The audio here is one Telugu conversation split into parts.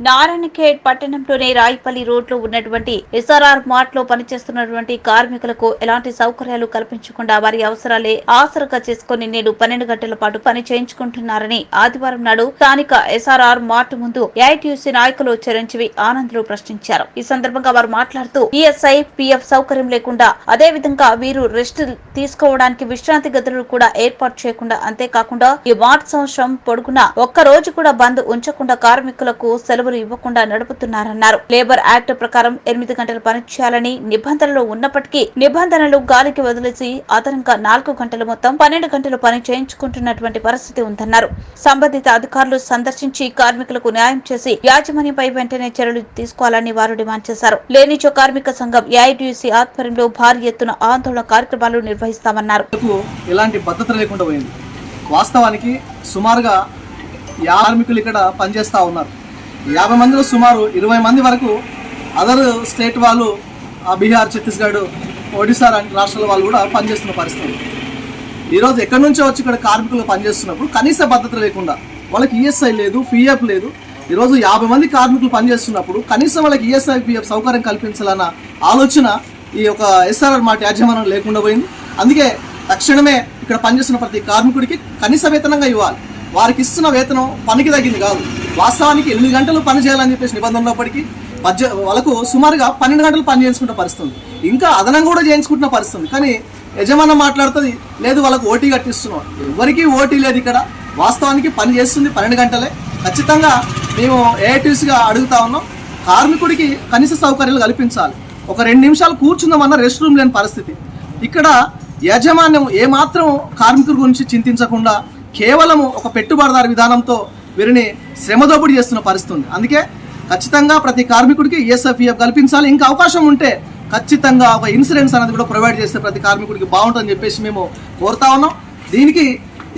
నారాయణఖేడ్ పట్టణంలోని రాయిపల్లి రోడ్లో ఉన్నటువంటి ఎస్ఆర్ఆర్ మార్ట్ లో పనిచేస్తున్నటువంటి కార్మికులకు ఎలాంటి సౌకర్యాలు కల్పించకుండా వారి అవసరాలే ఆసరగా చేసుకుని నేడు 12 గంటల పాటు పని చేయించుకుంటున్నారని ఆదివారం నాడు స్థానిక ఎస్ఆర్ఆర్ మార్ట్ ముందు ఏఐటీయూసీ నాయకులు చిరంజీవి ఆనంద్లు ప్రశ్నించారు. ఈ సందర్భంగా వారు మాట్లాడుతూ ఈఎస్ఐ పిఎఫ్ సౌకర్యం లేకుండా అదే విధంగా వీరు రెస్ట్ తీసుకోవడానికి విశ్రాంతి గదులు కూడా ఏర్పాటు చేయకుండా, అంతేకాకుండా ఈ మార్ట్ సంవత్సరం పొడుగునా ఒక్క రోజు కూడా బంద్ ఉంచకుండా కార్మికులకు సెలవులు ఇవ్వకుండా నడుపుతున్నారన్నారు. లేబర్ యాక్ట్ ప్రకారం 8 గంటలు పని చేయాలని నిబంధనలు ఉన్నప్పటికీ నిబంధనలు గాలికి వదిలేసి అదనంగా 4 గంటలు మొత్తం 12 గంటలు పని చేయించుకుంటున్నటువంటి పరిస్థితి ఉందన్నారు. సంబంధిత అధికారులు సందర్శించి కార్మికులకు న్యాయం చేసి యాజమాన్యంపై వెంటనే చర్యలు తీసుకోవాలని వారు డిమాండ్ చేశారు. లేనిచో కార్మిక సంఘం ఏఐటీయూసీ ఆధ్వర్యంలో భారీ ఎత్తున ఆందోళన కార్యక్రమాలు నిర్వహిస్తామన్నారు. ఎలాంటి భద్రత లేకుండా పోయింది. వాస్తవానికి సుమారుగా కార్మికులు ఇక్కడ పనిచేస్తూ ఉన్నారు. 50 మందిలో సుమారు 20 మంది వరకు అదర్ స్టేట్ వాళ్ళు, బీహార్, ఛత్తీస్గఢ్, ఒడిశా లాంటి రాష్ట్రాల వాళ్ళు కూడా పనిచేస్తున్న పరిస్థితి. ఈరోజు ఎక్కడి నుంచో వచ్చి ఇక్కడ కార్మికులు పనిచేస్తున్నప్పుడు కనీస భద్రత లేకుండా వాళ్ళకి ఈఎస్ఐ లేదు, పిఎఫ్ లేదు. ఈరోజు 50 మంది కార్మికులు పనిచేస్తున్నప్పుడు కనీసం వాళ్ళకి ఈఎస్ఐ, పిఎఫ్ సౌకర్యం కల్పించాలన్న ఆలోచన ఈ యొక్క ఎస్ఆర్ఆర్ మార్ట్ యాజమాన్యం లేకుండా పోయింది. అందుకే తక్షణమే ఇక్కడ పనిచేస్తున్న ప్రతి కార్మికుడికి కనీస వేతనంగా ఇవ్వాలి. వారికి ఇస్తున్న వేతనం పనికి తగ్గింది కాదు. వాస్తవానికి 8 గంటలు పని చేయాలని చెప్పేసి నిబంధన ఉన్నప్పటికీ వాళ్ళకు సుమారుగా 12 గంటలు పని చేయించుకుంటే పరిస్థితుంది, ఇంకా అదనంగా కూడా చేయించుకుంటున్న పరిస్థితుంది. కానీ యజమానం మాట్లాడుతుంది లేదు వాళ్ళకు ఓటీ కట్టిస్తున్నాం. ఎవరికి ఓటీ లేదు ఇక్కడ. వాస్తవానికి పని చేస్తుంది 12 గంటలే. ఖచ్చితంగా మేము ఏఐటీయూసీగా అడుగుతా ఉన్నాం, కార్మికుడికి కనీస సౌకర్యాలు కల్పించాలి. ఒక 2 నిమిషాలు కూర్చుందామన్న రెస్ట్ రూమ్ లేని పరిస్థితి. ఇక్కడ యాజమాన్యం ఏమాత్రం కార్మికుల గురించి చింతించకుండా కేవలం ఒక పెట్టుబడిదారు విధానంతో వీరిని శ్రమదోపిడీ చేస్తున్న పరిస్థితి ఉంది. అందుకే ఖచ్చితంగా ప్రతి కార్మికుడికి ఈఎస్ఐపిఎఫ్ కల్పించాలి. ఇంకా అవకాశం ఉంటే ఖచ్చితంగా ఒక ఇన్సూరెన్స్ అనేది కూడా ప్రొవైడ్ చేస్తే ప్రతి కార్మికుడికి బాగుంటుందని చెప్పేసి మేము కోరుతా ఉన్నాం. దీనికి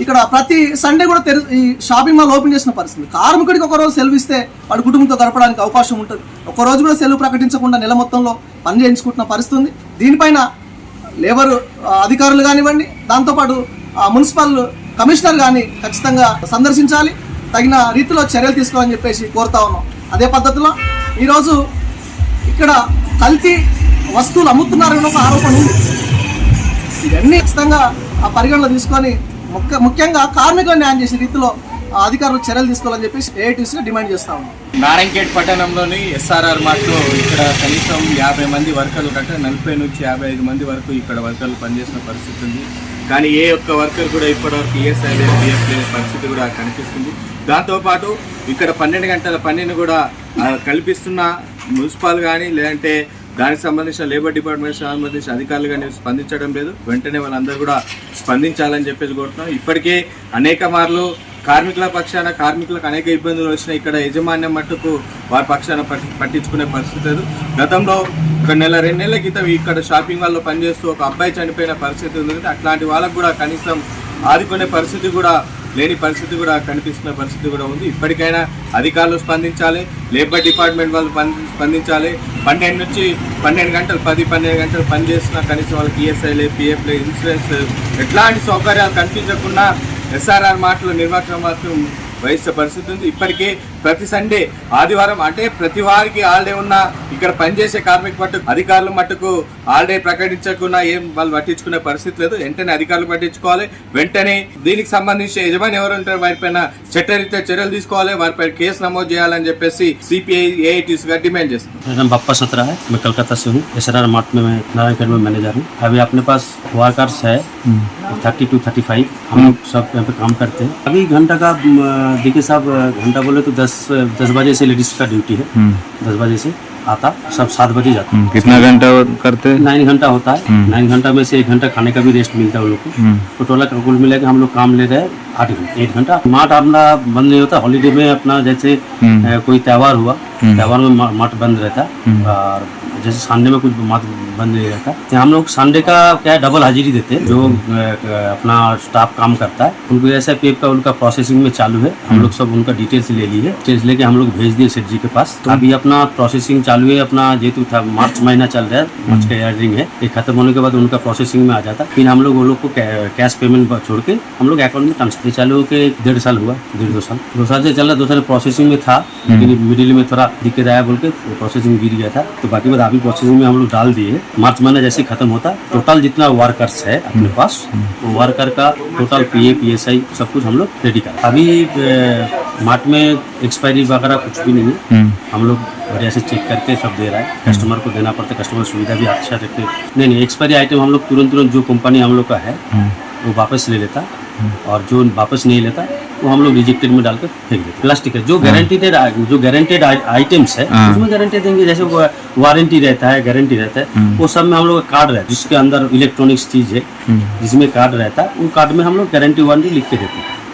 ఇక్కడ ప్రతి సండే కూడా ఈ షాపింగ్ మాల్ ఓపెన్ చేసిన పరిస్థితి. కార్మికుడికి ఒక రోజు సెలవు ఇస్తే వాడి కుటుంబంతో గడపడానికి అవకాశం ఉంటుంది. ఒక రోజు కూడా సెలవు ప్రకటించకుండా నెల మొత్తంలో పని చేయించుకుంటున్న పరిస్థితి ఉంది. దీనిపైన లేబర్ అధికారులు కానివ్వండి, దాంతోపాటు మున్సిపల్ కమిషనర్ కానీ ఖచ్చితంగా సందర్శించాలి, తగిన రీతిలో చర్యలు తీసుకోవాలని చెప్పేసి కోరుతా ఉన్నాం. అదే పద్ధతిలో ఈరోజు ఇక్కడ కల్తీ వస్తువులు అమ్ముతున్నారని ఒక ఆరోపణ ఉంది. ఇవన్నీ ఖచ్చితంగా పరిగణలో తీసుకొని ముఖ్యంగా కార్మికులు న్యాయం చేసే రీతిలో అధికారులు చర్యలు తీసుకోవాలని చెప్పేసి ఏఐటీయూసీగా డిమాండ్ చేస్తా ఉన్నాం. నారాయణఖేడ్ పట్టణంలోని ఎస్ఆర్ఆర్ మార్ట్లో ఇక్కడ కనీసం 50 మంది వర్కర్లు కంటే 40 నుంచి 55 మంది వరకు ఇక్కడ వర్కర్లు పనిచేసిన పరిస్థితి ఉంది. కానీ ఏ ఒక్క వర్కర్ కూడా ఇప్పటివరకు ఈఎస్ఐ లేదు, పిఎఫ్ లేని పరిస్థితి కూడా కనిపిస్తుంది. దాంతోపాటు ఇక్కడ 12 గంటల పనిని కూడా కల్పిస్తున్న మున్సిపల్ కానీ లేదంటే దానికి సంబంధించిన లేబర్ డిపార్ట్మెంట్ సంబంధించిన అధికారులు కానీ స్పందించడం లేదు. వెంటనే వాళ్ళందరూ కూడా స్పందించాలని చెప్పేసి కోరుతున్నాం. ఇప్పటికే అనేక మార్లు కార్మికుల పక్షాన కార్మికులకు అనేక ఇబ్బందులు వచ్చినాయి. ఇక్కడ యజమాన్యం మట్టుకు వారి పక్షాన పట్టించుకునే పరిస్థితి లేదు. గతంలో ఒక నెల 2 నెలల క్రితం ఇక్కడ షాపింగ్ మాల్లో పనిచేస్తూ ఒక అబ్బాయి చనిపోయిన పరిస్థితి ఉంది. అట్లాంటి వాళ్ళకు కూడా కనీసం ఆదుకునే పరిస్థితి కూడా లేని పరిస్థితి కూడా కనిపిస్తున్న పరిస్థితి కూడా ఉంది. ఇప్పటికైనా అధికారులు స్పందించాలి, లేబర్ డిపార్ట్మెంట్ వాళ్ళు స్పందించాలి. 12 నుంచి 12 గంటలు 10-12 గంటలు పనిచేస్తున్నా కనీసం వాళ్ళకి ఈఎస్ఐ లేదు, పిఎఫ్ లేదు, ఇన్సూరెన్స్ ఎట్లాంటి సౌకర్యాలు కనిపించకుండా ఎస్ఆర్ఆర్ మార్ట్లో నిర్వాహకం మాత్రం వహించే పరిస్థితి ఉంది. ఇప్పటికే ప్రతి సండే ఆదివారం అంటే ప్రతి వారికి హాలిడే ఉన్న ఇక్కడ పనిచేసే కార్మిక మట్టుకు అధికారులు మట్టుకు హాలిడే ప్రకటించకుండా ఏం వాళ్ళు పట్టించుకునే పరిస్థితి లేదు. వెంటనే అధికారులు పట్టించుకోవాలి. వెంటనే దీనికి సంబంధించి యజమాని ఎవరు ఉంటారో వారిపైన చట్టరీత్యా చర్యలు తీసుకోవాలి, వారిపై కేసు నమోదు చేయాలని చెప్పేసి సిపిఐ ఏఐటీయూసీగా డిమాండ్ చేస్తుంది. बप्पा सत्रा है, मैं कलकत्ता से हूँ। एसआरआर मार्ट में मैं नारायणखेड में मैनेजर हूँ। अभी अपने पास वर्कर्स है 30 to 35, हम लोग सब यहाँ पे काम करते हैं। अभी घंटा का देखिए साहब, घंटा बोले तो 10 बजे से लेडीज का ड्यूटी है, 10 बजे से आता, सब 7 बजे जाता है। कितना घंटा करते हैं? 9 घंटा होता है। 9 घंटा में से 1 घंटा खाने का भी रेस्ट मिलता है उन लोग को। तो टोटल का कुल मिला के हम लोग काम ले रहे हैं 8 घंटा। मार्ट अपना बंद नहीं होता। हॉलीडे में अपना जैसे कोई त्योहार हुआ, त्योहार में मार्ट बंद रहता है। और जैसे संडे में कुछ मार्ट बंद नहीं रहता। तो हम लोग संडे का क्या है डबल हाजिरी देते हैं। जो अपना स्टाफ काम करता है उनको ऐसा पेप का उनका प्रोसेसिंग में चालू है। हम लोग सब उनका डिटेल्स ले लिए, डिटेल्स लेके हम लोग भेज दिए सेठ जी के पास। अभी अपना प्रोसेसिंग चालू है। अपना जेतु था मार्च महीना चल रहा है, मार्च का ईयरिंग है, ये खत्म होने के बाद उनका प्रोसेसिंग में आ जाता। फिर हम लोग वो लोग को कैश पेमेंट छोड़ के हम लोग अकाउंट में ट्रांसफर चालू होकर 1.5 साल हुआ, 2 साल से चल रहा। 2 साल प्रोसेसिंग में था, लेकिन मिडिल में थोड़ा दिक्कत आया बोल के प्रोसेसिंग गिर गया था। तो बाकी बात अभी प्रोसेसिंग में हम लोग डाल दिए। मार्च महीना जैसे खत्म होता, टोटल जितना वर्कर्स है अपने पास, वो वर्कर का टोटल PA PSI सब कुछ हम लोग रेडी कर। अभी मार्ट में एक्सपायरी वगैरह कुछ भी नहीं है। हम लोग बढ़िया से चेक करके सब दे रहा है। कस्टमर को देना पड़ता है, कस्टमर सुविधा भी अच्छा रखते। नहीं एक्सपायरी आइटम हम लोग तुरंत जो कंपनी हम लोग का है वो वापस ले लेता, और जो वापस नहीं लेता वो हम लोग रिजेक्टेड में डाल के फेंक देते। प्लास्टिक है जो गारंटेड आइटम्स है उसमें गारंटी देंगे। जैसे वारंटी रहता है, गारंटी रहता है, वो सब में हम लोग का कार्ड रहता है, जिसके अंदर इलेक्ट्रॉनिक्स चीज है जिसमें कार्ड रहता है, उन कार्ड में हम लोग गारंटी वारंटी लिख के देते हैं।